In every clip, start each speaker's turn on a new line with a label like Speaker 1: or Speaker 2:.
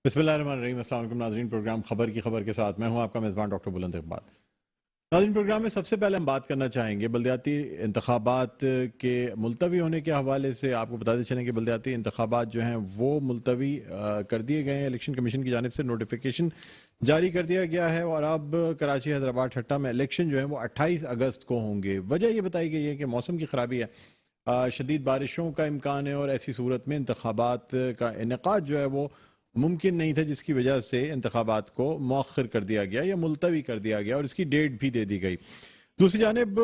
Speaker 1: बिस्मिल्लाहिर्रहमानिर्रहीम। अस्सलाम वालेकुम नाज़रीन, प्रोग्राम खबर की खबर के साथ मैं हूं आपका मेज़बान डॉक्टर बुलंद इकबाल। नाज़रीन, प्रोग्राम में सबसे पहले हम बात करना चाहेंगे बलदियाती इंतखाबात के मुलतवी होने के हवाले से। आपको बताते चलें कि बलदियाती इंतखाबात जो हैं वो मुलतवी कर दिए गए हैं। इलेक्शन कमीशन की जानिब से नोटिफिकेशन जारी कर दिया गया है और अब कराची, हैदराबाद, ठट्टा में इलेक्शन जो है वो 28 अगस्त को होंगे। वजह ये बताई गई है कि मौसम की ख़राबी है, शदीद बारिशों का इम्कान है और ऐसी सूरत में इंतखाबात का इनेकाद जो है वो मुमकिन नहीं था, जिसकी वजह से इंतखाबात को मौखर कर दिया गया या मुलतवी कर दिया गया और इसकी डेट भी दे दी गई। दूसरी जानिब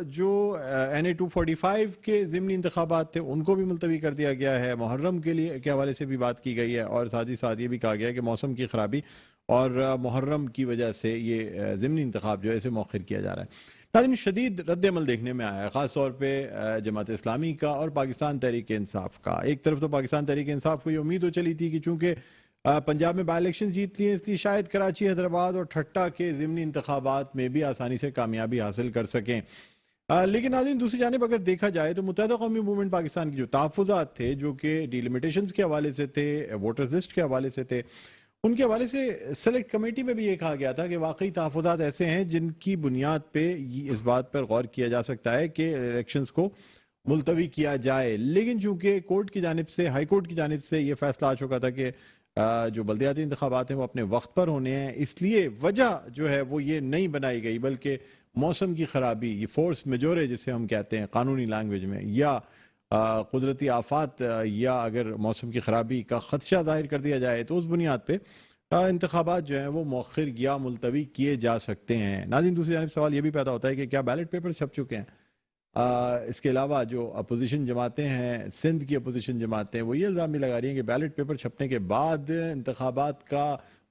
Speaker 1: जो NA 245 के ज़िमनी इंतखाबात थे उनको भी मुलतवी कर दिया गया है। मुहर्रम के लिए के हवाले से भी बात की गई है और साथ ही साथ ये भी कहा गया है कि मौसम की ख़राबी और मुहर्रम की वजह से ये ज़िमनी इंतखाब जो है इसे मौखर किया जा रहा है। नाज़रीन, शदीद रद्द-ए-अमल देखने में आया है, ख़ास तौर पे जमात इस्लामी का और पाकिस्तान तहरीक इंसाफ का। एक तरफ तो पाकिस्तान तहरीक इंसाफ को ये उम्मीद हो चली थी कि चूँकि पंजाब में बाई इलेक्शन जीत लिए, इसलिए शायद कराची, हैदराबाद और ठट्टा के ज़िमनी इंतखाबात में भी आसानी से कामयाबी हासिल कर सकें। लेकिन नाज़रीन, दूसरी जानिब अगर देखा जाए तो मुत्तहिदा कौमी मूवमेंट पाकिस्तान के जो तहफ़्फ़ुज़ात थे, जो कि डिलिमिटेशंस के हवाले से थे, वोटर्स लिस्ट के हवाले से थे, उनके हवाले से सेलेक्ट कमेटी में भी ये कहा गया था कि वाकई तहफ़्फ़ुज़ात ऐसे हैं जिनकी बुनियाद पे इस बात पर गौर किया जा सकता है कि इलेक्शंस को मुलतवी किया जाए। लेकिन चूंकि कोर्ट की जानिब से, हाई कोर्ट की जानिब से ये फैसला आ चुका था कि जो बल्दियाती इंतखाबात हैं वो अपने वक्त पर होने हैं, इसलिए वजह जो है वो ये नहीं बनाई गई, बल्कि मौसम की खराबी, ये फोर्स मेजोरे जिसे हम कहते हैं कानूनी लैंग्वेज में, या कुदरती आफात, या अगर मौसम की खराबी का खदशा जाहिर कर दिया जाए तो उस बुनियाद पे इंतखाबात जो हैं वो मौखर या मुलतवी किए जा सकते हैं। नाज़रीन, दूसरी जानिब सवाल ये भी पैदा होता है कि क्या बैलेट पेपर छप चुके हैं? इसके अलावा जो अपोजिशन जमातें हैं, सिंध की अपोजिशन जमातें, वो ये इल्ज़ाम भी लगा रही हैं कि बैलेट पेपर छपने के बाद इंतखाबात का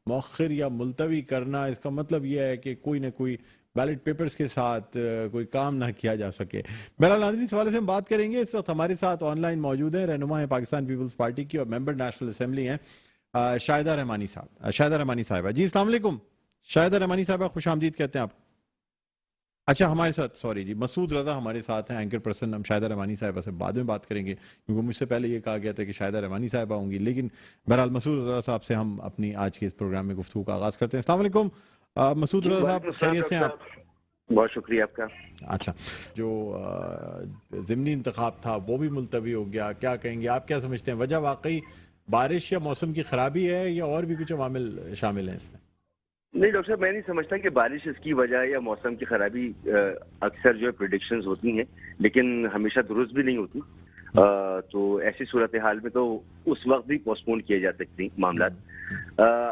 Speaker 1: मौखर या मुलतवी करना, इसका मतलब यह है कि कोई ना कोई बैलेट पेपर्स के साथ कोई काम ना किया जा सके। बहरहाल नाज़रीन, इस हवाले से हम बात करेंगे। इस वक्त हमारे साथ ऑनलाइन मौजूद है, रहनुमा है पाकिस्तान पीपल्स पार्टी की और मेंबर नेशनल असम्बली हैं, शाहिदा रहमानी साहब, शाहिदा रहमानी साहिबा। जी अस्सलाम वालेकुम। शाहिदा रहमानी साहिबा, खुश आमदीद कहते हैं आप। अच्छा, हमारे साथ, सॉरी जी, मसूद रजा हमारे साथ हैं, एंकर पर्सन। हम शाहिदा रहमानी साहिबा से बाद में बात करेंगे क्योंकि मुझसे पहले ये कहा गया था कि शाहिदा रहमानी साहिबा होंगी, लेकिन बहरहाल मसूद रजा साहब से हम अपनी आज के इस प्रोग्राम में गुफ्तगू का आगाज़ करते हैं। अस्सलाम वालेकुम मसूद रजा साहब, खैरियत से हैं आप?
Speaker 2: बहुत शुक्रिया आपका।
Speaker 1: अच्छा, जो ज़िमनी इंतखाब था वो भी मुलतवी हो गया, क्या कहेंगे आप? क्या समझते हैं वजह वाकई बारिश या मौसम की खराबी है या और भी कुछ अवामिल शामिल हैं इसमें?
Speaker 2: नहीं डॉक्टर साहब, मैं नहीं समझता कि बारिश इसकी वजह या मौसम की खराबी। अक्सर जो है प्रिडिक्शंस होती हैं लेकिन हमेशा दुरुस्त भी नहीं होती। तो ऐसी सूरत हाल में तो उस वक्त भी पोस्टपोन किए जा सकते हैं मामला।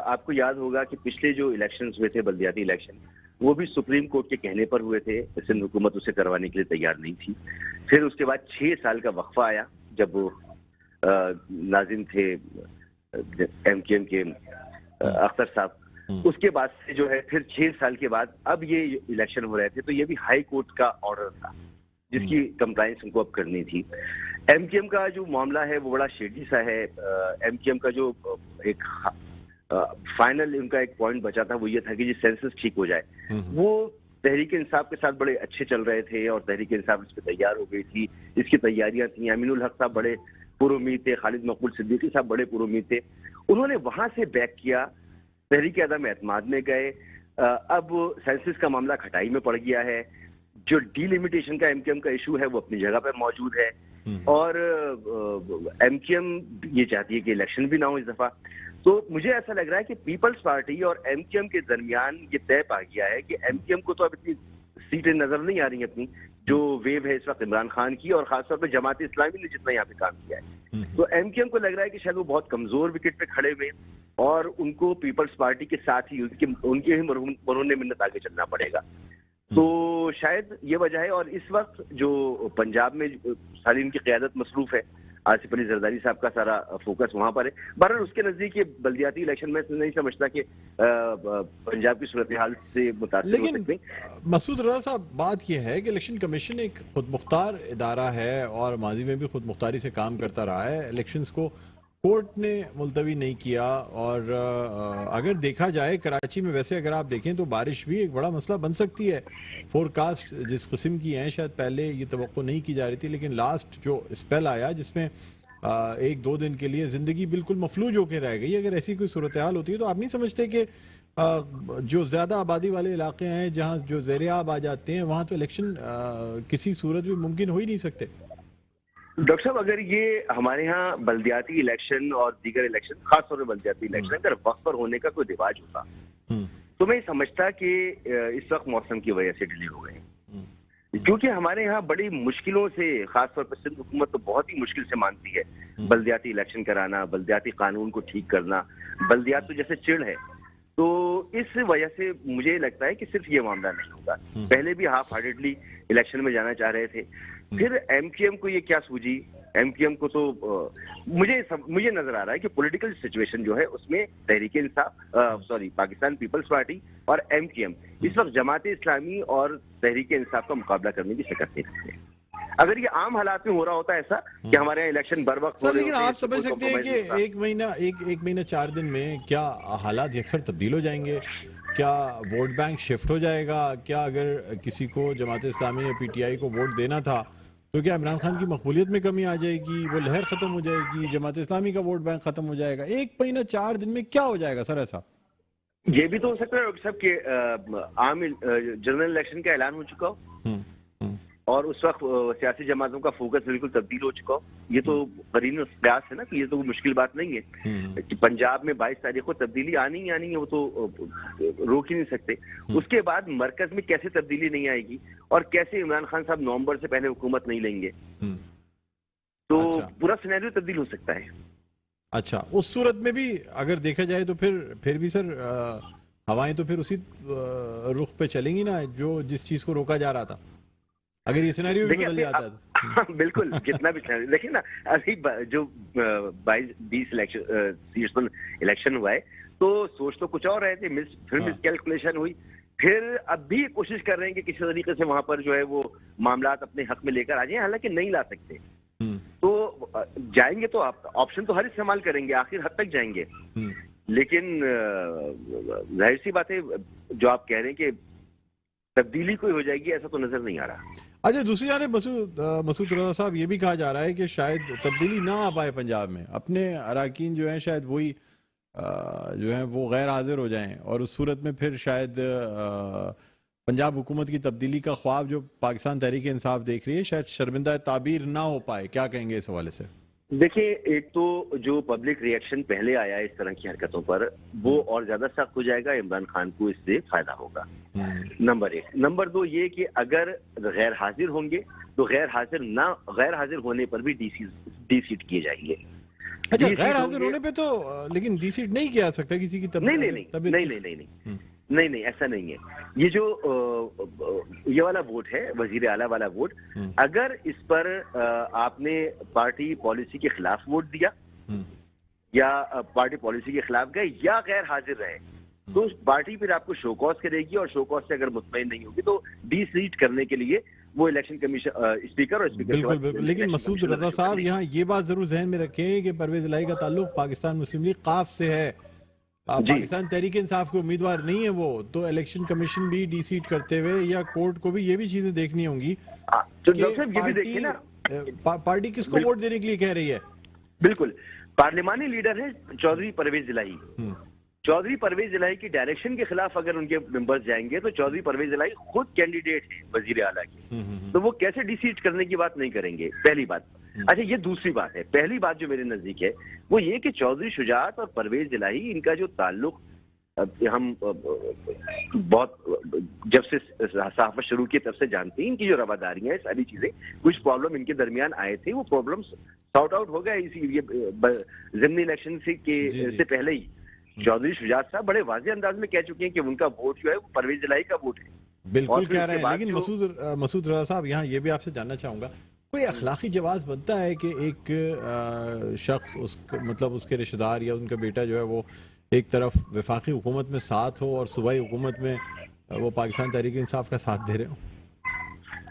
Speaker 2: आपको याद होगा कि पिछले जो इलेक्शंस हुए थे, बल्दियाती इलेक्शन, वो भी सुप्रीम कोर्ट के कहने पर हुए थे। सिंध हुकूमत उसे करवाने के लिए तैयार नहीं थी। फिर उसके बाद 6 साल का वक्फा आया जब वो नाजिम थे MKM के अख्तर साहब। उसके बाद से जो है फिर 6 साल के बाद अब ये इलेक्शन हो रहे थे, तो ये भी हाई कोर्ट का ऑर्डर था जिसकी कंप्लायंस उनको अब करनी थी। MKM का जो मामला है वो बड़ा शेडी सा है। MKM का जो एक फाइनल उनका एक पॉइंट बचा था वो ये था कि जी सेंसस ठीक हो जाए। वो तहरीक इंसाफ के साथ बड़े अच्छे चल रहे थे और तहरीक इंसाफ इस पर तैयार हो गई थी, इसकी तैयारियां थी। अमीनुल हक साहब बड़े पुरुमीद थे, खालिद मकबूल सिद्दीकी साहब बड़े पुरुमीद थे। उन्होंने वहां से बैक किया, तहरीक अदम एतमाद में गए। अब सेंसस का मामला खटाई में पड़ गया है। जो डिलिमिटेशन का MKM का इशू है वो अपनी जगह पर मौजूद है और MKM ये चाहती है कि इलेक्शन भी ना हो इस दफा। तो मुझे ऐसा लग रहा है कि पीपल्स पार्टी और MKM के दरमियान ये तय पा गया है कि MKM को तो अब इतनी सीटें नजर नहीं आ रही अपनी, जो वेव है इस वक्त इमरान खान की और खासतौर पर जमात इस्लामी ने जितना यहाँ पे काम किया है, तो MKM को लग रहा है कि शायद वो बहुत कमजोर विकेट पे खड़े हुए और उनको पीपल्स पार्टी के साथ ही उनके ही मरहून मिन्नत आगे चलना पड़ेगा। तो शायद ये वजह है। और इस वक्त जो पंजाब में सारी इनकी क़यादत मसरूफ है, आसिफ अली जरदारी साहब का सारा फोकस वहां पर है। बहरहाल उसके नजदीक ये बल्दियाती इलेक्शन में नहीं समझता कि पंजाब की सूरत हाल से मुतासिर हो सकते।
Speaker 1: मसूद रजा साहब, बात यह है कि इलेक्शन कमीशन एक खुद मुख्तार इदारा है और माजी में भी खुद मुख्तारी से काम करता रहा है। इलेक्शंस को कोर्ट ने मुलतवी नहीं किया और अगर देखा जाए कराची में, वैसे अगर आप देखें तो बारिश भी एक बड़ा मसला बन सकती है। फोरकास्ट जिस किस्म की हैं शायद पहले ये तवक्को नहीं की जा रही थी, लेकिन लास्ट जो स्पेल आया जिसमें एक दो दिन के लिए जिंदगी बिल्कुल मफलूज होकर रह गई। अगर ऐसी कोई सूरत हाल होती है तो आप नहीं समझते कि जो ज्यादा आबादी वाले इलाके हैं जहां जो ज़ेरे आब आ जाते हैं वहां तो इलेक्शन किसी सूरत में मुमकिन हो ही नहीं सकते?
Speaker 2: डॉक्टर साहब, अगर ये हमारे यहाँ बल्दियाती इलेक्शन और दीगर इलेक्शन, खासतौर पर बल्दियाती इलेक्शन अगर वक्त पर होने का कोई रिवाज होता तो मैं समझता कि इस वक्त मौसम की वजह से डिले हो गए, क्योंकि हमारे यहाँ बड़ी मुश्किलों से, खासतौर पर सिंध हुकूमत तो बहुत ही मुश्किल से मानती है बल्दियाती इलेक्शन कराना, बल्दियाती कानून को ठीक करना। बल्दियात तो जैसे चिड़ है, तो इस वजह से मुझे लगता है कि सिर्फ ये मामला नहीं होगा। पहले भी हाफ हार्टेडली इलेक्शन में जाना चाह रहे थे, फिर एमक्यूएम को ये क्या सूझी, एमक्यूएम को तो मुझे नजर आ रहा है कि पॉलिटिकल सिचुएशन जो है उसमें तहरीक इंसाफ पाकिस्तान पीपल्स पार्टी और एमक्यूएम इस वक्त जमात इस्लामी और तहरीक इंसाफ का मुकाबला करने की शिकस्त नहीं रखते हैं। अगर ये आम हालात में हो रहा होता ऐसा कि हमारे यहाँ इलेक्शन बर वक्त हो रहे
Speaker 1: लेकिन आप समझ सकते हैं कि एक महीना 4 दिन में क्या हालात अक्सर तब्दील हो जाएंगे? क्या वोट बैंक शिफ्ट हो जाएगा? क्या अगर किसी को जमात इस्लामी या पीटीआई को वोट देना था तो क्या इमरान खान की मकबूलियत में कमी आ जाएगी, वो लहर खत्म हो जाएगी, जमात इस्लामी का वोट बैंक खत्म हो जाएगा? एक महीना 4 दिन में क्या हो जाएगा सर ऐसा?
Speaker 2: ये भी तो हो सकता है डॉक्टर साहब कि आम जनरल इलेक्शन का ऐलान हो चुका हो और उस वक्त सियासी जमातों का फोकस बिल्कुल तब्दील हो चुका हो। ये तो करीन प्रयास है ना, कि ये तो मुश्किल बात नहीं है कि पंजाब में 22 तारीख को तब्दीली आनी ही आनी है, वो तो रोक ही नहीं सकते। उसके बाद मरकज में कैसे तब्दीली नहीं आएगी और कैसे इमरान खान साहब नवंबर से पहले हुकूमत नहीं लेंगे, तो पूरा सिनेरियो तब्दील हो सकता है।
Speaker 1: अच्छा, उस सूरत में भी अगर देखा जाए तो फिर भी सर हवाएं तो फिर उसी रुख पे चलेंगी ना जो जिस चीज को रोका जा रहा था, अगर ये सिनेरियो भी बदल जाता है।
Speaker 2: बिल्कुल, जितना भी सिनेरियो देखिए ना, अभी जो 22-20 इलेक्शन हुआ है तो सोच तो कुछ और रहे थे, फिर मिस कैलकुलेशन हुई, फिर अब भी कोशिश कर रहे हैं कि किसी तरीके से वहां पर जो है वो मामलात अपने हक में लेकर आ जाए, हालांकि नहीं ला सकते। तो जाएंगे तो ऑप्शन तो हर इस्तेमाल करेंगे, आखिर हद तक जाएंगे, लेकिन जाहिर सी बात है जो आप कह रहे हैं कि तब्दीली कोई हो जाएगी, ऐसा तो नजर नहीं आ रहा।
Speaker 1: अच्छा, दूसरी जानिब मसूद रजा साहब, ये भी कहा जा रहा है कि शायद तब्दीली ना आ पाए पंजाब में, अपने अराकीन जो हैं शायद वही जो है वो गैर हाजिर हो जाएं और उस सूरत में फिर शायद पंजाब हुकूमत की तब्दीली का ख्वाब जो पाकिस्तान तहरीक इंसाफ देख रही है शायद शर्मिंदा ताबीर ना हो पाए। क्या कहेंगे इस हवाले से?
Speaker 2: देखिए, एक तो जो पब्लिक रिएक्शन पहले आया है इस तरह की हरकतों पर, वो और ज्यादा सख्त हो जाएगा, इमरान खान को इससे फायदा होगा, नंबर 1। नंबर 2 ये कि अगर गैर हाजिर होंगे तो गैर हाजिर होने पर भी डी सीट किए जाएंगे।
Speaker 1: अच्छा, गैर हाजिर होने पे तो लेकिन डी सीट नहीं किया सकता किसी की
Speaker 2: नहीं, ऐसा नहीं है। ये जो ये वाला वोट है, वजीर आला वाला वोट, अगर इस पर आपने पार्टी पॉलिसी के खिलाफ वोट दिया या पार्टी पॉलिसी के खिलाफ गए या गैर हाजिर रहे, तो पार्टी फिर आपको शो कॉज करेगी और शो कॉज से अगर मुतमईन नहीं होगी तो डी सीट करने के लिए वो इलेक्शन कमीशन स्पीकर और स्पीकर
Speaker 1: बिल्कुल। लेकिन मसूद रजा साहब, यहाँ ये बात जरूर जहन में रखें कि परवेज इलाही का ताल्लुक पाकिस्तान मुस्लिम लीग काफ से है, पाकिस्तान तहरीक इंसाफ के उम्मीदवार नहीं है वो, तो इलेक्शन कमीशन भी डी सीट करते हुए या कोर्ट को भी ये भी चीजें देखनी होंगी
Speaker 2: तो
Speaker 1: पार्टी किसको वोट देने के लिए कह रही है।
Speaker 2: बिल्कुल, पार्लिमानी लीडर है चौधरी परवेज इलाही, चौधरी परवेज इलाही की डायरेक्शन के खिलाफ अगर उनके मेंबर्स जाएंगे तो चौधरी परवेज इलाही खुद कैंडिडेट है वजीर आला की, तो वो कैसे डिसीट करने की बात नहीं करेंगे, पहली बात। अच्छा, ये दूसरी बात है। पहली बात जो मेरे नजदीक है वो ये कि चौधरी शुजात और परवेज इलाही, इनका जो ताल्लुक हम बहुत जब से सहाफत शुरू की तब से जानते हैं, इनकी जो रवादारियां हैं, सारी चीजें, कुछ प्रॉब्लम इनके दरमियान आए थे, वो प्रॉब्लम सॉर्ट आउट हो गए इसी ज़िमनी इलेक्शन से पहले ही। चौधरी शुजात साहब बड़े वाज़ेह अंदाज में कह चुके हैं कि उनका वोट जो है वो परवेज इलाही का वोट है।
Speaker 1: बिल्कुल कह रहे हैं, लेकिन मसूद रजा साहब, यहाँ ये भी आपसे जानना चाहूंगा, कोई अखलाकी जवाब बनता है कि एक शख्स मतलब उसके रिश्तेदार या उनका बेटा जो है वो एक तरफ वफाकी हुकूमत में साथ हो और सूबाई हुकूमत में वो पाकिस्तान तहरीक इंसाफ का साथ दे रहे हो?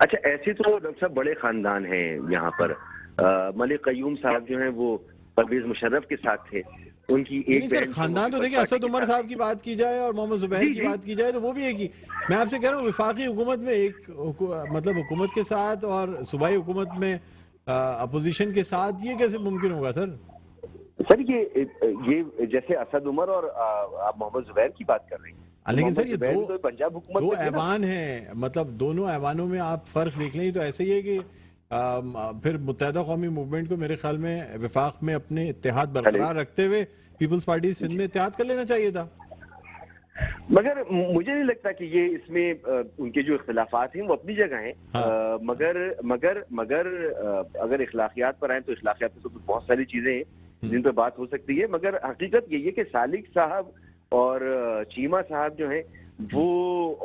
Speaker 2: अच्छा, ऐसे तो डॉक्टर साहब बड़े खानदान हैं यहाँ पर। मलिक कयूम साहब जो हैं वो परवेज मुशर्रफ के साथ थे, उनकी एक
Speaker 1: सर खानदान तो देखिए, असद उमर साहब की बात की जाए और मोहम्मद जुबैर की बात की जाए तो वो भी एक ही। मैं आपसे कह रहा हूँ, वफाकी हुकूमत में एक मतलब हुकूमत के साथ और सूबाई हुकूमत में अपोजिशन के साथ, ये कैसे मुमकिन होगा सर?
Speaker 2: सर ये जैसे असद उमर और आप मोहम्मद जुबैर की बात कर रहे हैं,
Speaker 1: लेकिन सर ये
Speaker 2: तो पंजाब हुकूमत
Speaker 1: दो
Speaker 2: में थे ना।
Speaker 1: ऐवान हैं, मतलब दोनों ऐवानों में आप फर्क देख लें तो ऐसे ही है कि फिर मुत्तहिदा कौमी मूवमेंट को मेरे ख्याल में विफाक में अपने इत्तेहाद बरकरार रखते हुए पीपल्स पार्टी सिंध में इत्तेहाद कर लेना चाहिए था।
Speaker 2: मगर मुझे नहीं लगता कि ये इसमें उनके जो इख्तिलाफात हैं वो अपनी जगह हैं।
Speaker 1: हाँ।
Speaker 2: मगर अगर इखलाकियात पर आए तो इखलाकियात में तो बहुत सारी चीजें हैं जिन पर बात हो सकती है, मगर हकीकत यही है कि सालिक साहब और चीमा साहब जो हैं वो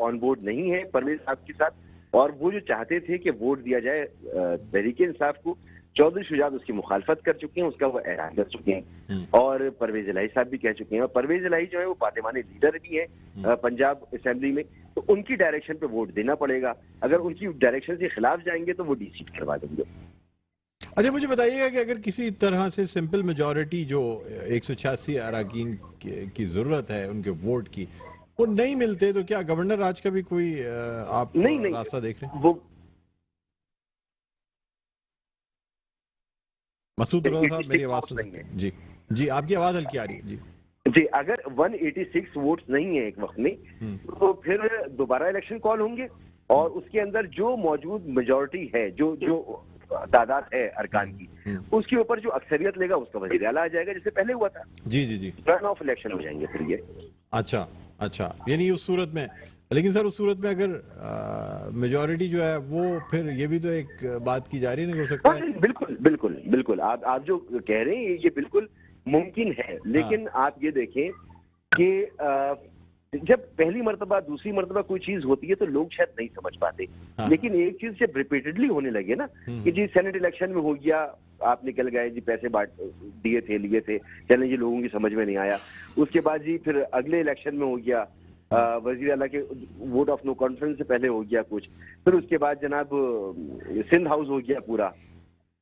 Speaker 2: ऑन बोर्ड नहीं है परवेज साहब के साथ, और वो जो चाहते थे कि वोट दिया जाए तहरीक इंसाफ को, चौधरी शुजात उसकी मुखालफत कर चुके हैं, उसका वो ऐलान कर चुके हैं, और परवेज इलाही साहब भी कह चुके हैं। और परवेज इलाही जो है वो पार्लिमानी लीडर भी है पंजाब असेंबली में, तो उनकी डायरेक्शन पे वोट देना पड़ेगा। अगर उनकी डायरेक्शन के खिलाफ जाएंगे तो वो डिसीट करवा देंगे।
Speaker 1: अच्छा, मुझे बताइएगा कि अगर किसी तरह से सिंपल मेजॉरिटी जो 186 अराकीन की जरूरत है उनके वोट की, वो नहीं मिलते, तो क्या गवर्नर राज का भी कोई आप
Speaker 2: नहीं
Speaker 1: रास्ता देख रहे हैं?
Speaker 2: वो
Speaker 1: मसूद रजा साहब, मेरी आवाज सुन सकते हैं? जी जी, आपकी आवाज हल्की आ रही है। जी
Speaker 2: जी, अगर 186 वोट्स नहीं है एक वक्त में, तो फिर दोबारा इलेक्शन कॉल होंगे, और उसके अंदर जो मौजूद मेजॉरिटी है, जो तादाद है अरकान की, उसके ऊपर जो अक्सरियत लेगा उसका वज़ीर आला आ जाएगा, जैसे पहले हुआ था।
Speaker 1: जी जी जी,
Speaker 2: रन ऑफ इलेक्शन हो जाएंगे फिर ये।
Speaker 1: अच्छा अच्छा, यानी उस सूरत में, लेकिन सर उस सूरत में अगर मेजॉरिटी जो है वो, फिर ये भी तो एक बात की जा रही है, नहीं हो सकता है?
Speaker 2: बिल्कुल बिल्कुल बिल्कुल, आप जो कह रहे हैं ये बिल्कुल मुमकिन है, लेकिन आप ये देखें कि जब पहली मर्तबा दूसरी मर्तबा कोई चीज होती है तो लोग शायद नहीं समझ पाते, लेकिन एक चीज जब रिपीटेडली होने लगे ना कि जी सेनेट इलेक्शन में हो गया, आप निकल गए जी, पैसे बांट दिए थे, लिए थे, चलें जी, लोगों की समझ में नहीं आया। उसके बाद जी फिर अगले इलेक्शन में हो गया, वजीर आला के वोट ऑफ नो कॉन्फ्रेंस से पहले हो गया कुछ, फिर उसके बाद जनाब सिंध हाउस हो गया पूरा,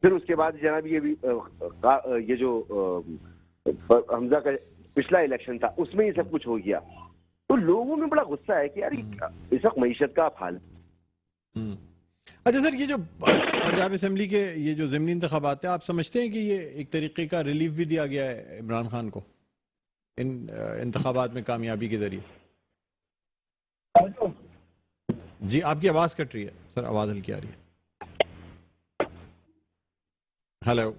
Speaker 2: फिर उसके बाद जनाब ये जो हमजा का पिछला इलेक्शन था उसमें ये सब कुछ हो गया। तो लोगों में बड़ा गुस्सा है कि यार इस वक्त मईशत का हाल।
Speaker 1: अच्छा सर, ये जो पंजाब असेंबली के ये जो ज़िमनी इंतखाबात है, आप समझते हैं कि ये एक तरीके का रिलीफ भी दिया गया है इमरान खान को इन इंतखाबात में कामयाबी के जरिए? जी, आपकी आवाज कट रही है सर, आवाज हल्की आ रही है। हेलो,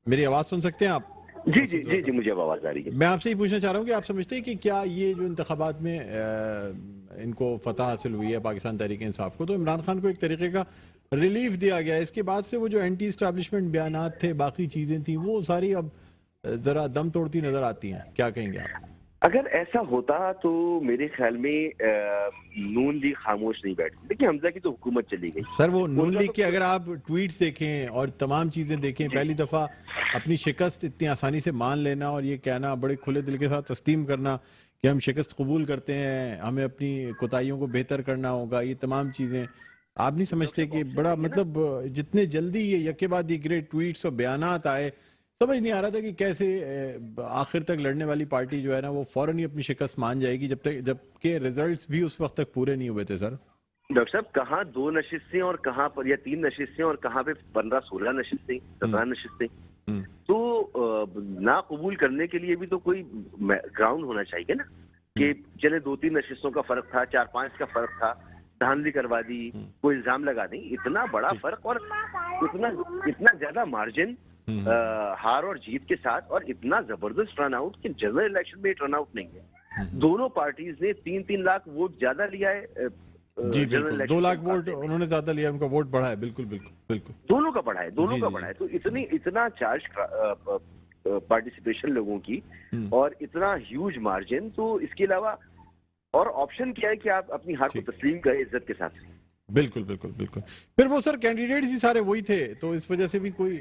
Speaker 1: मेरी आवाज सुन सकते हैं आप?
Speaker 2: जी जी जी जी, मुझे अब आवाज आ रही है।
Speaker 1: मैं आपसे ये पूछना चाह रहा हूँ कि आप समझते हैं कि क्या ये जो इंतखाबात में इनको फतह हासिल हुई है पाकिस्तान तहरीक इंसाफ को, तो इमरान खान को एक तरीके का रिलीफ दिया गया है? इसके बाद से वो जो एंटी इस्टेब्लिशमेंट बयानात थे, बाकी चीजें थी, वो सारी अब जरा दम तोड़ती नजर आती हैं, क्या कहेंगे आप?
Speaker 2: अगर ऐसा होता तो मेरे ख्याल में नून लीग खामोश नहीं बैठती। देखिए, हमजा की तो हुकूमत चली गई
Speaker 1: सर, वो नून लीग के अगर आप ट्वीट्स देखें और तमाम चीजें देखें, पहली दफा अपनी शिकस्त इतनी आसानी से मान लेना और ये कहना, बड़े खुले दिल के साथ तस्लीम करना कि हम शिकस्त कबूल करते हैं, हमें अपनी कोताहियों को बेहतर करना होगा, ये तमाम चीजें आप नहीं समझते कि बड़ा, मतलब जितने जल्दी ये यके बाद ये ग्रेट ट्वीट्स और बयानात आए, समझ नहीं आ रहा था कि कैसे आखिर तक लड़ने वाली पार्टी जो है ना वो फौरन ही अपनी शिकस्त मान जाएगी, जबकि रिजल्ट्स भी उस वक्त तक पूरे नहीं हुए थे। सर
Speaker 2: डॉक्टर साहब, कहाँ 2 नशिस्तें और कहाँ पर या 3 नशिस्तें और कहाँ पे 15-16 नशिस्तें, 17 नशिस्तें, तो ना कबूल करने के लिए भी तो कोई ग्राउंड होना चाहिए ना, कि चले 2-3 नशिस्तों का फर्क था, 4-5 का फर्क था, धांधली करवा दी, कोई इल्जाम लगा दी, इतना बड़ा फर्क और इतना ज्यादा मार्जिन हार और जीत के साथ, और इतना जबरदस्त टर्नआउट कि जनरल इलेक्शन में टर्नआउट नहीं है। दोनों पार्टीज ने 3-3 लाख वोट ज्यादा लिया है।
Speaker 1: जी बिल्कुल, 2 लाख वोट उन्होंने ज्यादा लिया, उनका वोट बढ़ा है। बिल्कुल बिल्कुल बिल्कुल, दोनों का बढ़ा है।
Speaker 2: तो इतना चार्ज पार्टिसिपेशन लोगों की और इतना ह्यूज मार्जिन, तो इसके अलावा और ऑप्शन क्या है कि आप अपनी हार को तस्लीम करें इज्जत के साथ।
Speaker 1: बिल्कुल बिल्कुल बिल्कुल। फिर वो सर कैंडिडेट्स भी सारे वही थे, तो इस वजह से भी कोई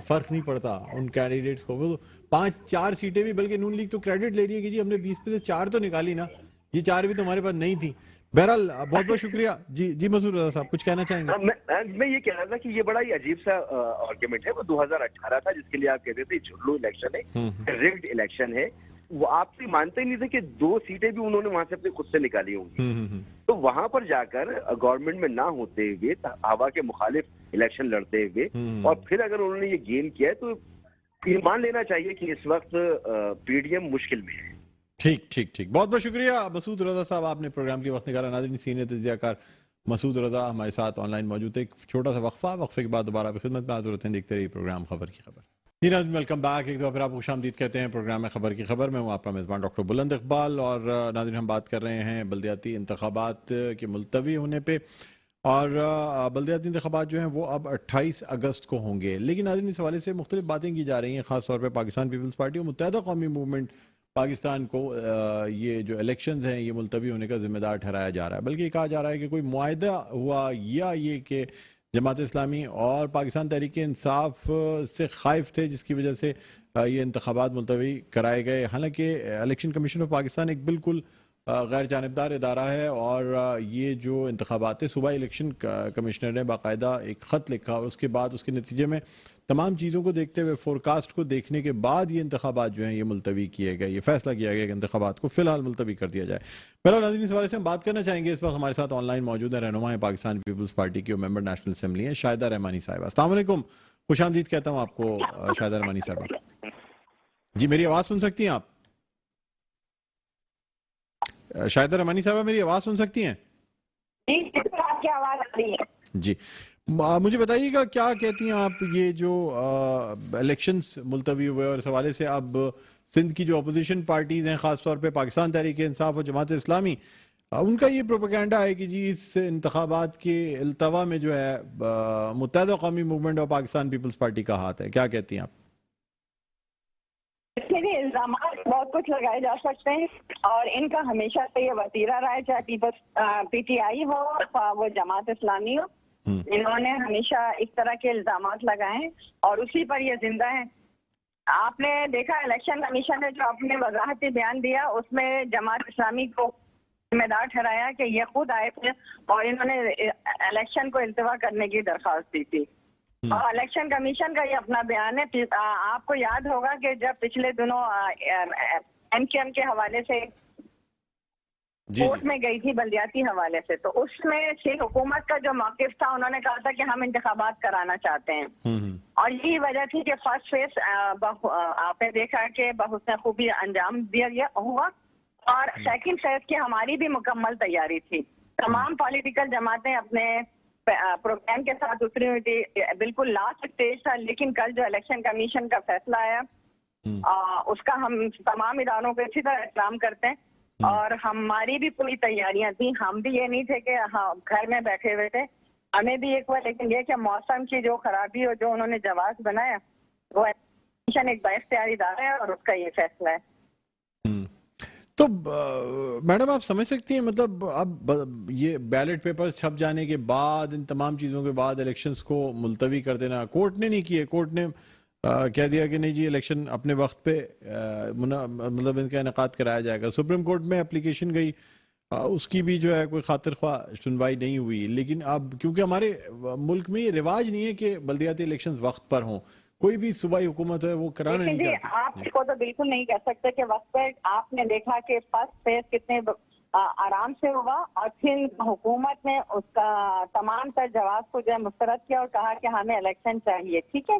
Speaker 1: फर्क नहीं पड़ता उन कैंडिडेट्स को। वो 5-4 सीटें भी, बल्कि नून लीग तो क्रेडिट ले रही है कि जी हमने 20 में से 4 तो निकाली ना, ये 4 भी तो हमारे पास नहीं थी। बहरहाल बहुत बहुत शुक्रिया। जी जी, मसूद रजा साहब कुछ कहना चाहेंगे?
Speaker 2: मैं ये कह रहा था कि ये बड़ा ही अजीब सा आर्गुमेंट है। वो 2018 था जिसके लिए आप कहते थे झुल्लू इलेक्शन है, रिग्ड इलेक्शन है, वो आप तो मानते ही नहीं थे कि 2 सीटें भी उन्होंने वहां से अपने खुद से निकाली होंगी। तो वहां पर जाकर गवर्नमेंट में ना होते हुए, हवा के मुखालिफ इलेक्शन लड़ते हुए, और फिर अगर उन्होंने ये गेम किया है, तो ये मान लेना चाहिए कि इस वक्त पीडीएम मुश्किल में है।
Speaker 1: ठीक ठीक ठीक, बहुत बहुत शुक्रिया मसूद रजा साहब, आपने प्रोग्राम के वक्त निकाला। नाज़रीन, सीनियर तज्ज़ियाकार मसूद रजा हमारे साथ ऑनलाइन मौजूद है। एक छोटा सा वक्फे के बाद दोबारा खिदमत में हाज़िर होते हैं। देखते रहिए प्रोग्राम खबर की खबर। जी नाज़रीन, वेलकम बैक। एक बार फिर आपको खुशामदीद कहते हैं प्रोग्राम में खबर की खबर में। हूँ आपका मेज़बान डॉक्टर बुलंद इकबाल। और नाज़रीन, हम बात कर रहे हैं बल्दियाती इंतखाबात के मुलतवी होने पे। और बल्दियाती इंतखाबात जो हैं वो अब 28 अगस्त को होंगे। लेकिन नाज़रीन, इस हवाले से मुख्तलिफ बातें की जा रही हैं। ख़ासतौर पर पाकिस्तान पीपल्स पार्टी और मुत्तहिदा कौमी मूवमेंट पाकिस्तान को ये जो इलेक्शंस हैं ये मुलतवी होने का जिम्मेदार ठहराया जा रहा है। बल्कि कहा जा रहा है कि कोई मुआहदा हुआ, या ये कि जमात इस्लामी और पाकिस्तान तहरीक इंसाफ से खाइफ थे, जिसकी वजह से ये इंतखाबात मुलतवी कराए गए। हालांकि इलेक्शन कमीशन ऑफ पाकिस्तान एक बिल्कुल गैर जानबदार इदारा है। और ये जो इंतखाबात है, सुबह इलेक्शन कमिश्नर ने बाकायदा एक ख़त लिखा, और उसके बाद उसके नतीजे में तमाम चीज़ों को देखते हुए, फोरकास्ट को देखने के बाद ये इंतखाबात जो हैं ये मुलतवी किए गए। ये फैसला किया गया कि इंतखाबात को फिलहाल मुलतवी कर दिया जाए। पहला नाज़रीन, इस हवाले से हम बात करना चाहेंगे। इस वक्त हमारे साथ ऑनलाइन मौजूद है रहनुमा है पाकिस्तान पीपल्स पार्टी की और मेंबर नेशनल असम्बली है, शाहिदा रहमानी साहिबा। अस्सलाम वालेकुम, खुशामदीद कहता हूँ आपको शाहिदा रहमानी साहिबा। जी, मेरी आवाज़ सुन सकती हैं आप? शाहिदा रहमानी साहिबा, मेरी आवाज़ सुन सकती हैं?
Speaker 3: आपकी आवाज़ आ रही है
Speaker 1: जी, मुझे बताइएगा क्या कहती हैं आप, ये जो इलेक्शंस मुलतवी हुए और इस हवाले से अब सिंध की जो अपोजिशन पार्टीज हैं, खासतौर पे पाकिस्तान तहरीक इंसाफ और जमात इस्लामी, उनका ये प्रोपेगेंडा है कि जी इस इंतखाबात के अल्तवा में जो है मुत्तहिदा कौमी मूवमेंट और पाकिस्तान पीपल्स पार्टी का हाथ है। क्या कहती हैं आप?
Speaker 3: इसके लिए इल्जाम बहुत कुछ लगाए जा सकते हैं, और इनका हमेशा से ये वतीरा रहा है, चाहे पीपल्स पीटीआई हो वो जमात इस्लामी हो। इन्होंने हमेशा इस तरह के इल्जाम लगाए हैं और उसी पर ये जिंदा है। आपने देखा इलेक्शन कमीशन ने जो अपने वजाहती बयान दिया, उसमें जमात इस्लामी को जिम्मेदार ठहराया कि ये खुद आए थे और इन्होंने इलेक्शन को इल्तवा करने की दरख्वास्त दी थी। और इलेक्शन कमीशन का ये अपना बयान है। आपको याद होगा कि जब पिछले दिनों एमकेएम के हवाले से कोर्ट में गई थी बल्दियाती हवाले से, तो उसमें सिंध हुकूमत का जो मौकिफ था, उन्होंने कहा था कि हम इंतखाबात कराना चाहते हैं। और यही वजह थी कि फर्स्ट फेज आपने देखा कि बहुसने खूबी अंजाम दिया गया हुआ, और सेकंड फेज की हमारी भी मुकम्मल तैयारी थी। तमाम पॉलिटिकल जमातें अपने प्रोग्राम के साथ उतरी हुई थी, बिल्कुल लास्ट स्टेज था। लेकिन कल जो इलेक्शन कमीशन का फैसला आया, उसका हम तमाम इदारों को इसी तरह एहतराम करते हैं, और हमारी भी पूरी तैयारियां थी। हम भी ये नहीं थे कि हाँ घर में बैठे हुए थे, हमें भी एक बार, लेकिन ये कि मौसम की जो खराबी और जो उन्होंने जवाब बनाया, वो कमीशन एक बाइख्तियारी इदारा है और उसका ये फैसला है।
Speaker 1: तो मैडम, आप समझ सकती हैं, मतलब अब ये बैलेट पेपर्स छप जाने के बाद, इन तमाम चीज़ों के बाद इलेक्शंस को मुलतवी कर देना, कोर्ट ने नहीं किए। कोर्ट ने कह दिया कि नहीं जी, इलेक्शन अपने वक्त पे मतलब इनका इनेकाद कराया जाएगा। सुप्रीम कोर्ट में एप्लीकेशन गई, उसकी भी जो है कोई खातिर ख्वाह सुनवाई नहीं हुई। लेकिन अब क्योंकि हमारे मुल्क में ये रिवाज नहीं है कि बल्दियाती इलेक्शंस वक्त पर हों, कोई भी सूबाई हुकूमत है वो कराना नहीं चाहती।
Speaker 3: आप इसको तो बिल्कुल नहीं कह सकते कि वक्त पर आपने देखा कि फर्स्ट फेज कितने आराम से हुआ, और फिर हुकूमत ने उसका तमाम तर जवाब को जो है मुस्तरद किया और कहा कि हमें इलेक्शन चाहिए, ठीक है।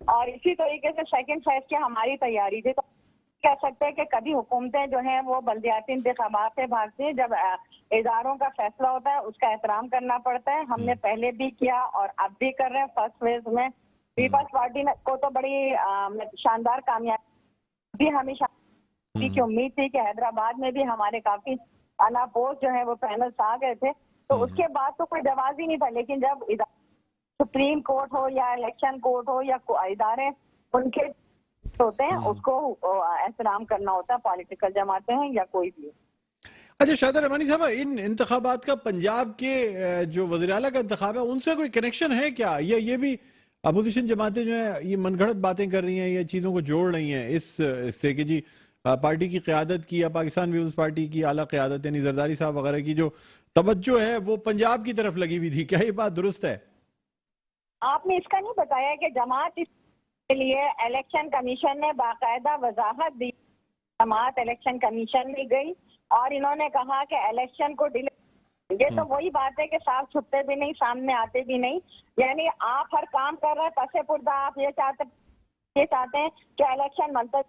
Speaker 3: और इसी तरीके से सेकंड फेज की हमारी तैयारी थी। तो कह सकते हैं कि कभी हुकूमतें जो हैं वो बल्दियाती इंतखाबात से भागती हैं। जब इदारों का फैसला होता है उसका एहतराम करना पड़ता है। हमने पहले भी किया और अब भी कर रहे हैं। फर्स्ट फेज में पीपल्स पार्टी को तो बड़ी शानदार कामयाबी हमेशा की उम्मीद थी कि हैदराबाद में भी हमारे काफी आला पोस्ट जो है वो पैनल्स आ गए थे, तो उसके बाद तो कोई जवाब ही नहीं था। लेकिन जब सुप्रीम कोर्ट हो या इलेक्शन कोर्ट हो या इदारे उनके होते हैं, उसको एहतराम करना होता है, पॉलिटिकल जमाते हैं या कोई भी।
Speaker 1: अच्छा शाहिदा रहमानी साहब, इन इंतखाबात का पंजाब के जो वज़ीर आला का इंतखाब है उनसे कोई कनेक्शन है क्या, या ये भी अपोजिशन जमातें जो है ये मनगढ़ंत बातें कर रही हैं या चीज़ों को जोड़ रही हैं इससे कि जी पार्टी की क़यादत की या पाकिस्तान पीपल्स पार्टी की आला क़यादत यानी जरदारी साहब वगैरह की जो तवज्जो है वो पंजाब की तरफ लगी हुई थी? क्या ये बात दुरुस्त है?
Speaker 3: आपने इसका नहीं बताया कि जमात के लिए इलेक्शन कमीशन ने बाकायदा वजाहत दी जमात इलेक्शन कमीशन में गई और इन्होंने कहा कि इलेक्शन को डिले, ये तो वही बात है कि साफ छुपते भी नहीं, सामने आते भी नहीं। यानी आप हर काम कर रहे हैं पसे पुर्दा, आप ये चाहते हैं कि इलेक्शन मुलतवी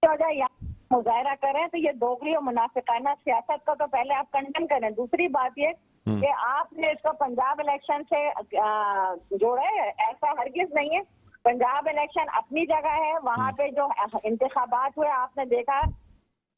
Speaker 3: हो जाए या मुजाहरा करें, तो ये दोगली और मुनाफिकाना सियासत को तो पहले आप कंडेम करें। दूसरी बात ये कि आपने इसको पंजाब इलेक्शन से जोड़ा है, ऐसा हरगिज नहीं है। पंजाब इलेक्शन अपनी जगह है, वहाँ पे जो इंतखाबात हुए आपने देखा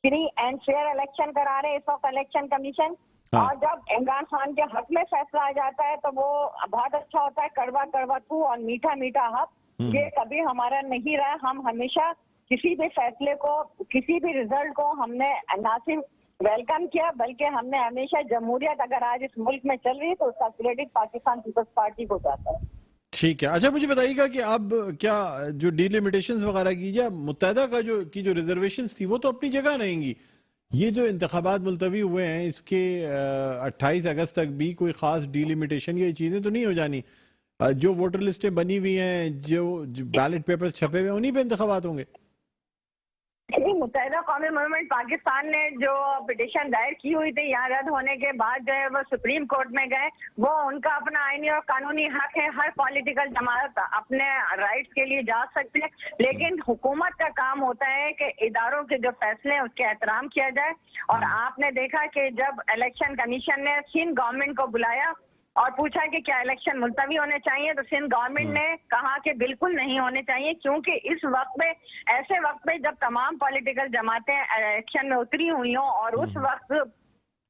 Speaker 3: फ्री एंड फेयर इलेक्शन करा रहे इस वक्त इलेक्शन कमीशन। और जब इमरान खान के हक में फैसला आ जाता है तो वो बहुत अच्छा होता है, कड़वा कड़वा थू और मीठा मीठा हक, ये कभी हमारा नहीं रहा। हम हमेशा किसी भी फैसले को, किसी भी रिजल्ट को हमने ना सिर्फ वेलकम किया बल्कि हमने हमेशा जमहूरियत अगर आज इस मुल्क में चल रही है तो उसका क्रेडिट पाकिस्तान पीपल्स पार्टी को जाता है।
Speaker 1: ठीक है। अच्छा, मुझे बताइएगा कि अब क्या जो डिलिमिटेशंस वगैरह की या मुत्तहदा का जो रिजर्वेशंस थी वो तो अपनी जगह रहेंगी, ये जो इंतखाबात मुलतवी हुए हैं इसके 28 अगस्त तक भी कोई खास डिलिमिटेशन ये चीजें तो नहीं हो जानी? जो वोटर लिस्टें बनी हुई हैं, जो बैलेट पेपर्स छपे हुए हैं, उन्हीं पे इंतखाबात होंगे?
Speaker 3: मुत्तहिदा कौमी मूवमेंट पाकिस्तान ने जो पिटीशन दायर की हुई थी यहाँ रद्द होने के बाद जो है वो सुप्रीम कोर्ट में गए, वो उनका अपना आईनी और कानूनी हक है। हर पॉलिटिकल जमात अपने राइट्स के लिए जा सकते हैं, लेकिन हुकूमत का काम होता है कि इदारों के जो फैसले हैं उसके एहतराम किया जाए। और आपने देखा कि जब इलेक्शन कमीशन ने सिंध गवर्नमेंट को बुलाया और पूछा कि क्या इलेक्शन मुलतवी होने चाहिए, तो सिंध गवर्नमेंट ने कहा कि बिल्कुल नहीं होने चाहिए, क्योंकि इस वक्त में, ऐसे वक्त में जब तमाम पॉलिटिकल जमातें इलेक्शन में उतरी हुई हों और उस वक्त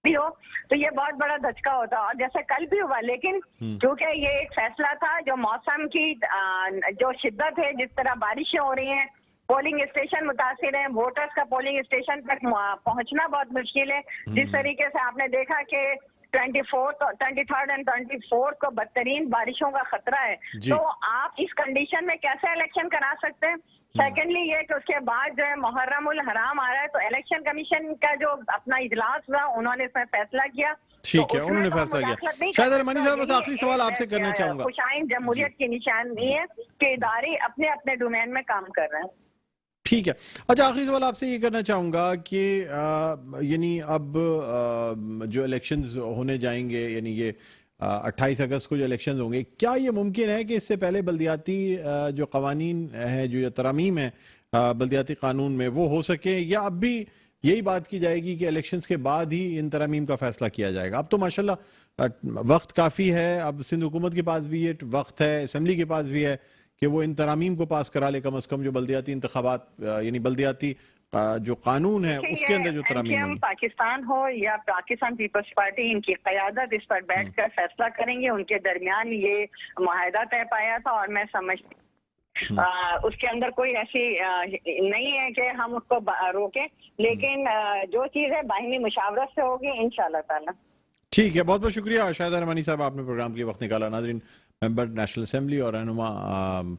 Speaker 3: भी हो तो ये बहुत बड़ा धचका होता और जैसे कल भी हुआ। लेकिन क्योंकि ये एक फैसला था जो मौसम की जो शिद्दत है, जिस तरह बारिशें हो रही हैं, पोलिंग स्टेशन मुतासिर हैं, वोटर्स का पोलिंग स्टेशन तक पहुंचना बहुत मुश्किल है। जिस तरीके से आपने देखा कि 23rd एंड 24th को बदतरीन बारिशों का खतरा है, तो आप इस कंडीशन में कैसे इलेक्शन करा सकते हैं? सेकेंडली ये कि उसके बाद जो है मुहर्रम उल हराम आ रहा है, तो इलेक्शन कमीशन का जो अपना इजलास हुआ उन्होंने इसमें फैसला किया।
Speaker 1: ठीक है, उन्होंने फैसला किया। शायद रमानी साहब, बस आखिरी सवाल आपसे करना चाहूंगा।
Speaker 3: खुशाइन जमहूरियत की निशानी है कि इदारे अपने अपने डोमेन में काम कर रहे हैं।
Speaker 1: ठीक है। अच्छा, आखिरी सवाल आपसे ये करना चाहूँगा कि यानी अब जो इलेक्शंस होने जाएंगे, यानी ये 28 अगस्त को जो इलेक्शंस होंगे, क्या ये मुमकिन है कि इससे पहले बल्दियाती जो कवानीन है, जो तरमीम है बल्दियाती कानून में, वो हो सके, या अब भी यही बात की जाएगी कि इलेक्शंस के बाद ही इन तरमीम का फैसला किया जाएगा? अब तो माशाल्लाह वक्त काफ़ी है, अब सिंध हुकूमत के पास भी ये वक्त है, असम्बली के पास भी है कि वो इन तरामीम को पास करा ले, कम अज कम जो बल्दियाती इंतखाबात यानी बल्दियाती जो कानून है उसके अंदर जो तरामीम
Speaker 3: पाकिस्तान हो या पाकिस्तान पीपल्स पार्टी, इनकी क़यादत इस पर बैठकर फैसला करेंगे। उनके दरमियान ये मुआहदा तय पाया था और मैं समझती उसके अंदर कोई ऐसी नहीं है कि हम उसको रोकें, लेकिन जो चीज़ है बाहिनी मुशावरत से होगी इंशाअल्लाह ताला।
Speaker 1: ठीक है, बहुत बहुत शुक्रिया शाहिदा रहमानी साहब, आपने प्रोग्राम के वक्त निकाला। नाज़रीन, मेंबर नेशनल असेंबली और रहनुमा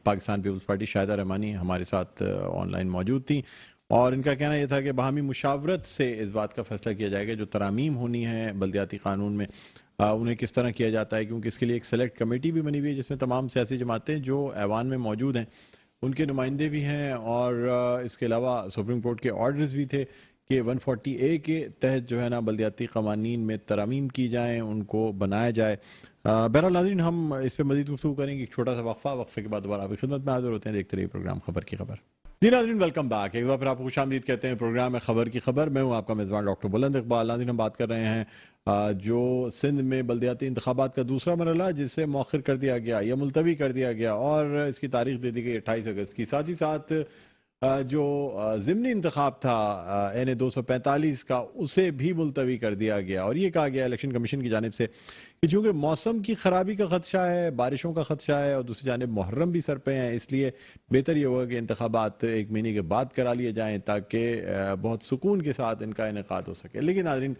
Speaker 1: पाकिस्तान पीपल्स पार्टी शाहिदा रहमानी हमारे साथ ऑनलाइन मौजूद थी और इनका कहना यह था कि बाहमी मुशावरत से इस बात का फैसला किया जाएगा जो तरामीम होनी है बल्दियाती कानून में, उन्हें किस तरह किया जाता है, क्योंकि इसके लिए एक सेलेक्ट कमेटी भी बनी हुई है जिसमें तमाम सियासी जमातें जो ऐवान में मौजूद हैं उनके नुमाइंदे भी हैं और इसके अलावा सुप्रीम कोर्ट के ऑर्डर्स भी थे कि 140A के तहत जो है ना बल्दियाती कवानीन में तरमीम की जाएँ, उनको बनाया जाए। बहरहाल नाज़रीन, हम इस पर मज़ीद गुफ्तगू करेंगे। एक छोटा सा वक्फे के बाद दोबारा आपकी खिदमत में हाजिर होते हैं। देखते रहिए प्रोग्राम खबर की खबर। जी नाज़रीन, वेलकम बैक। एक बार फिर आपको खुशामदीद कहते हैं प्रोग्राम में खबर की खबर। मैं हूँ आपका मेज़बान डॉक्टर बुलंद इकबाल। नाज़रीन, हम बात कर रहे हैं जो सिंध में बल्दियाती इंतखाबात का दूसरा मरहला जिसे मौखर कर दिया गया या मुलतवी कर दिया गया और इसकी तारीख दे दी गई 28 अगस्त की। साथ ही साथ जो ज़िमनी इंतखाब था NA 245 का, उसे भी मुलतवी कर दिया गया और ये कहा गया इलेक्शन कमीशन की जानिब से कि चूँकि मौसम की ख़राबी का खदशा है, बारिशों का खदशा है और दूसरी जानिब मुहर्रम भी सर पे हैं, इसलिए बेहतर ये होगा कि इंतखाबात 1 महीने के बाद करा लिए जाएँ ताकि बहुत सुकून के साथ इनका इनेकाद हो सके। लेकिन नाज़रीन,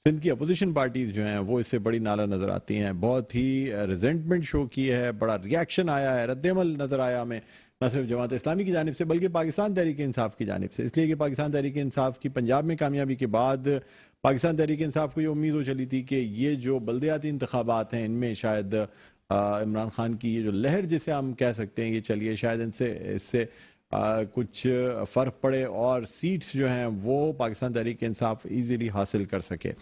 Speaker 1: सिंध की अपोजिशन पार्टीज़ जो हैं वो इससे बड़ी नाला नज़र आती हैं, बहुत ही रिजेंटमेंट शो की है, बड़ा रिएक्शन आया है, रद्दमल नज़र आया हमें न सिर्फ जमात इस्लामी की जानिब से बल्कि पाकिस्तान तहरीक इंसाफ की जानिब से, इसलिए कि पाकिस्तान तहरीक इंसाफ की पंजाब में कामयाबी के बाद पाकिस्तान तहरीक इंसाफ को ये उम्मीद हो चली थी कि ये जो बल्दियाती इंतखाबात हैं इनमें शायद इमरान खान की ये जो लहर जिसे हम कह सकते हैं, ये चलिए शायद इससे कुछ फ़र्क पड़े और सीट्स जो हैं वो पाकिस्तान तहरीक इंसाफ इजीली हासिल कर सके।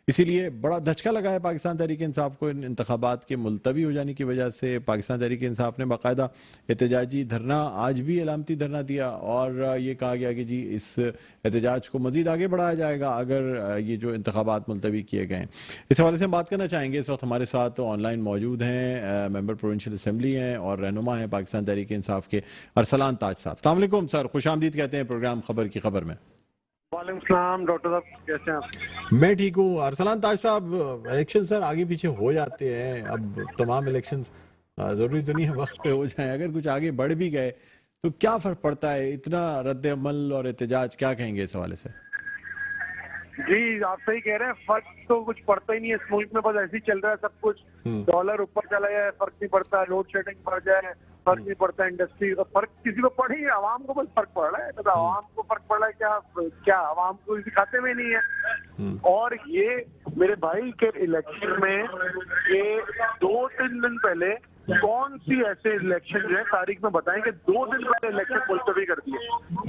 Speaker 1: इसीलिए बड़ा धचका लगा है पाकिस्तान तहरीक इंसाफ को इन इंतखाबात के मुलतवी हो जाने की वजह से। पाकिस्तान तहरीक इंसाफ ने बाकायदा एहतजाजी धरना, आज भी अलामती धरना दिया और ये कहा गया कि जी इस एहतजाज को मजीद आगे बढ़ाया जाएगा अगर ये जो इंतखाबात मुलतवी किए गए। इस हवाले से हम बात करना चाहेंगे। इस वक्त हमारे साथ ऑनलाइन मौजूद हैं मेंबर प्रोविंशियल असम्बली हैं और रहनुमा हैं पाकिस्तान तहरीक इंसाफ के अरसलान ताज साहब। अस्सलाम वालेकुम सर, खुशामदीद कहते हैं प्रोग्राम खबर की खबर में।
Speaker 4: वालेकुम सलाम डॉक्टर साहब, कैसे हैं आप?
Speaker 1: मैं ठीक हूँ। अरसलान ताज साहब, इलेक्शन सर आगे पीछे हो जाते हैं, अब तमाम इलेक्शन जरूरी तो नहीं है वक्त पे हो जाए, अगर कुछ आगे बढ़ भी गए तो क्या फर्क पड़ता है? इतना रद्द अमल और एहतजाज, क्या कहेंगे इस हवाले से?
Speaker 4: जी आप सही कह रहे हैं, फर्क तो कुछ पड़ता ही नहीं है इस मुल्क में, बस ऐसे ही चल रहा है सब कुछ। डॉलर ऊपर चला जाए फर्क नहीं पड़ता, लोड शेडिंग बढ़ जाए फर्क नहीं पड़ता, इंडस्ट्री का फर्क किसी को पड़ ही, आवाम को बस फर्क पड़ रहा है। तो आवाम को फर्क पड़ रहा है क्या आवाम को किसी खाते में नहीं है। और ये मेरे भाई के इलेक्शन में ये 2-3 दिन पहले कौन सी ऐसे इलेक्शन जो है तारीख में बताएं कि 2 दिन पहले इलेक्शन मुलतवी कर दिए,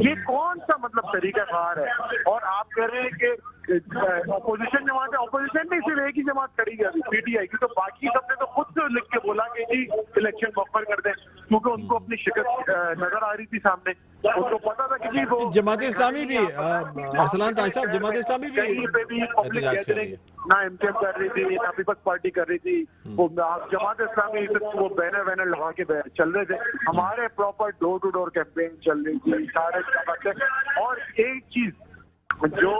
Speaker 4: ये कौन सा मतलब तरीकाकार है? और आप कह रहे हैं कि अपोजिशन जमात है, अपोजिशन नहीं सिर्फ एक ही जमात खड़ी है अभी पीटीआई की, तो बाकी सबने तो खुद से लिख के बोला कि जी इलेक्शन मुअख्खर कर दें, क्योंकि उनको अपनी शिकस्त नजर आ रही थी सामने। उनको पता था कि जी वो
Speaker 1: जमात इस्लामी भी, अरसलान ताज साहब, जमात इस्लामी भी
Speaker 4: कहीं पे भी पब्लिक गैदरिंग ना एमकेएम कर रही थी ना पीपल्स पार्टी कर रही थी, वो जमात इस्लामी वो बैनर लगा के चल रहे थे। हमारे proper door to door campaign चल रही थी सारे। और एक चीज जो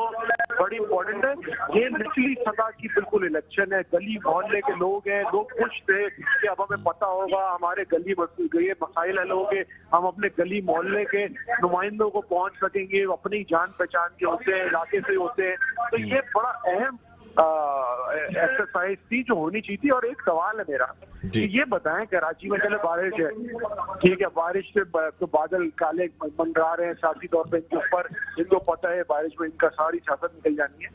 Speaker 4: बड़ी इम्पोर्टेंट है, ये निचली सतह की बिल्कुल इलेक्शन है, गली मोहल्ले के लोग हैं, लोग खुश थे कि अब हमें पता होगा हमारे गली ये मसाइल हल होंगे, हम अपने गली मोहल्ले के नुमाइंदों को पहुंच सकेंगे, अपनी जान पहचान के होते हैं, इलाके से होते हैं। तो ये बड़ा अहम एक्सरसाइज थी जो होनी चाहिए थी। और एक सवाल है मेरा कि ये बताएं, कराची में चले बारिश है, ठीक है, बारिश से तो बादल काले मंडरा रहे हैं सियासी तौर पे इनके ऊपर, इनको पता है बारिश में इनका सारी सियासत निकल जानी है,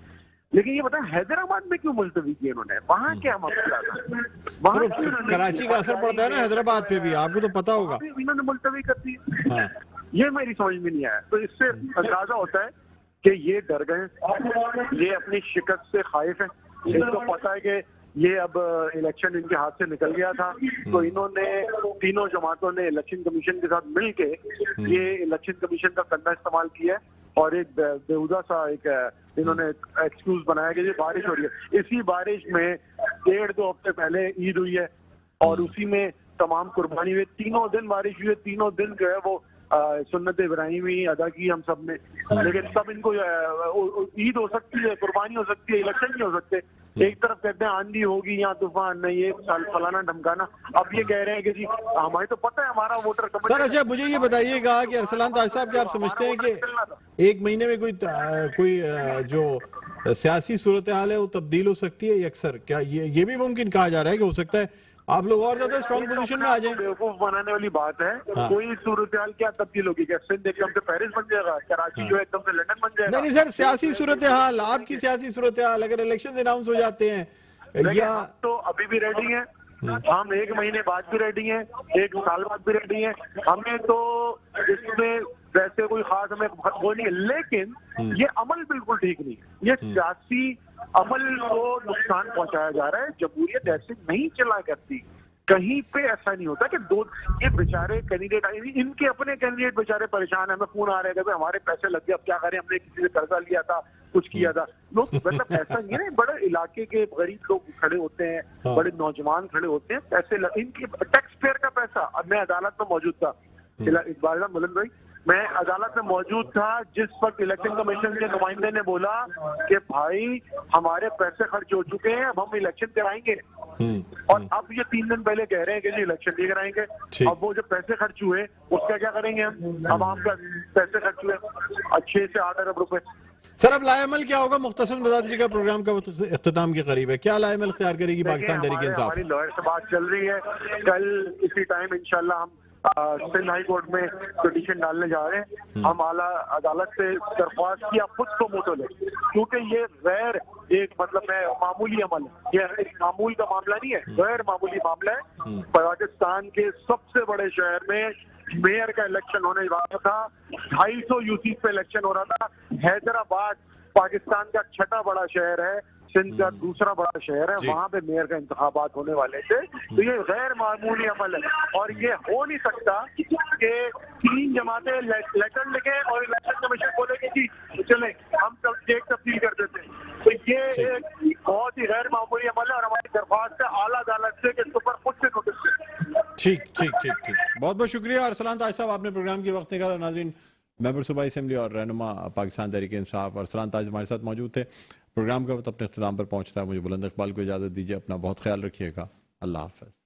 Speaker 4: लेकिन ये बताएं हैदराबाद में क्यों मुलतवी किए इन्होंने? वहाँ क्या मसला था? वहाँ
Speaker 1: कराची का असर पड़ता है ना हैदराबाद पे भी, आपको तो पता होगा।
Speaker 4: इन्होंने मुलतवी कर दी, ये मेरी समझ में नहीं आया। तो इससे अंदाजा होता है कि ये डर गए, ये अपनी शिकस्त से खाइफ है, इनको पता है कि ये अब इलेक्शन इनके हाथ से निकल गया था, तो इन्होंने तीनों जमातों ने इलेक्शन कमीशन के साथ मिलके ये इलेक्शन कमीशन का कंधा इस्तेमाल किया और एक बेहुदा सा एक इन्होंने एक्सक्यूज बनाया कि ये बारिश हो रही है। इसी बारिश में 1.5-2 हफ्ते पहले ईद हुई है और उसी में तमाम कुर्बानी हुई, 3 दिन बारिश हुई है, 3 दिन जो है वो सुन्नत इब्राहिमी अदा की हम सब ने। लेकिन सब इनको ईद हो सकती है, कुर्बानी हो सकती है, इलेक्शन नहीं हो सकते। एक तरफ कहते हैं आंधी होगी या तूफान नहीं, ये फलाना ढमकाना, अब ये कह रहे हैं कि जी हमें तो पता है हमारा वोटर
Speaker 1: सर। अच्छा मुझे ये बताइएगा कि अरसलान ताज साहब, क्या आप समझते हैं कि 1 महीने में कोई जो सियासी सूरत हाल है वो तब्दील हो सकती है अक्सर? क्या ये भी मुमकिन कहा जा रहा है कि हो सकता है आप लोग और ज्यादा स्ट्रॉन्ग पोजीशन में आ जाएं?
Speaker 4: बेवकूफ बनाने वाली बात है। कोई सूरत हाल क्या तब्दील होगी? क्या सिंध एकदम से पेरिस बन जाएगा? कराची जो एकदम से लंदन बन जाएगा?
Speaker 1: नहीं सर, सियासी सूरत हाल, आपकी सियासी सूरत हाल अगर इलेक्शन अनाउंस हो जाते हैं या
Speaker 4: तो अभी भी रेडी है, हम 1 महीने बाद भी रेडी हैं, 1 साल बाद भी रेडी हैं। हमें तो इसमें वैसे कोई खास हमें वो नहीं है, लेकिन ये अमल बिल्कुल ठीक नहीं है। ये सियासी अमल को नुकसान पहुंचाया जा रहा है। जमहूरियत ऐसे नहीं चला करती, कहीं पे ऐसा नहीं होता कि ये बेचारे कैंडिडेट आए, इनके अपने कैंडिडेट बेचारे परेशान है, हमें फोन आ रहे थे हमारे पैसे लग गए, अब क्या करें, हमने किसी से कर्जा लिया था, कुछ किया था। लोग मतलब ऐसा नहीं है, बड़े इलाके के गरीब लोग खड़े होते हैं, बड़े नौजवान खड़े होते हैं, पैसे इनकी टैक्स पेयर का पैसा। अब मैं अदालत में मौजूद था, इकबाल मुलन भाई, मैं अदालत में मौजूद था जिस वक्त इलेक्शन कमीशन के नुमाइंदे ने बोला कि भाई हमारे पैसे खर्च हो चुके हैं, अब हम इलेक्शन कराएंगे। और अब ये 3 दिन पहले कह रहे हैं कि जी इलेक्शन नहीं कराएंगे। अब वो जो पैसे खर्च हुए उसका क्या करेंगे हम? अब आपका पैसे खर्च हुए 6 से 8 अरब रुपए।
Speaker 1: सर अब लाएमल क्या होगा? मुख्तसर बता दीजिए का प्रोग्राम का इख्तिताम के करीब है, क्या लाएमल इख्तियार करेगी पाकिस्तान तहरीक इंसाफ?
Speaker 4: हमारी लॉयर से बात चल रही है, कल इसी टाइम इंशाल्लाह हम सिंध हाई कोर्ट में पिटीशन डालने जा रहे हैं। हम आला अदालत से दरख्वास्त की आप खुद को मोटो ले, क्योंकि ये गैर एक मतलब मामूली अमल है, ये एक मामूल का मामला नहीं है, गैर मामूली मामला है। पाकिस्तान के सबसे बड़े शहर में मेयर का इलेक्शन होने वाला था, 250 यूसी पे इलेक्शन हो रहा था। हैदराबाद पाकिस्तान का छठा बड़ा शहर है, सिंध का दूसरा बड़ा शहर है, वहां पे मेयर का इंतखाबात होने वाले थे। तो ये गैर मामूली अमल है और ये हो नहीं सकता कि 3 जमातें लेटर लिखे और इलेक्शन कमीशन बोले कि चले हम डेट तब्दील कर देते हैं। तो ये एक बहुत ही गैर मामूली अमल है और हमारी दरख्वास्त है आला अदालत से कि इसके ऊपर खुद से नोटिस दें।
Speaker 1: ठीक ठीक ठीक ठीक, बहुत बहुत शुक्रिया अरसलान ताज साहब, आपने प्रोग्राम के वक्त निकाला। नाज़रीन, मेंबर सूबाई असेंबली और रहनुमा पाकिस्तान तहरीक इंसाफ अरसलान ताज हमारे साथ मौजूद थे। प्रोग्राम का वक्त अपने इख्तिताम पर पहुंचता है, मुझे बुलंद इकबाल को इजाज़त दीजिए, अपना बहुत ख्याल रखिएगा, अल्लाह हाफ़िज़।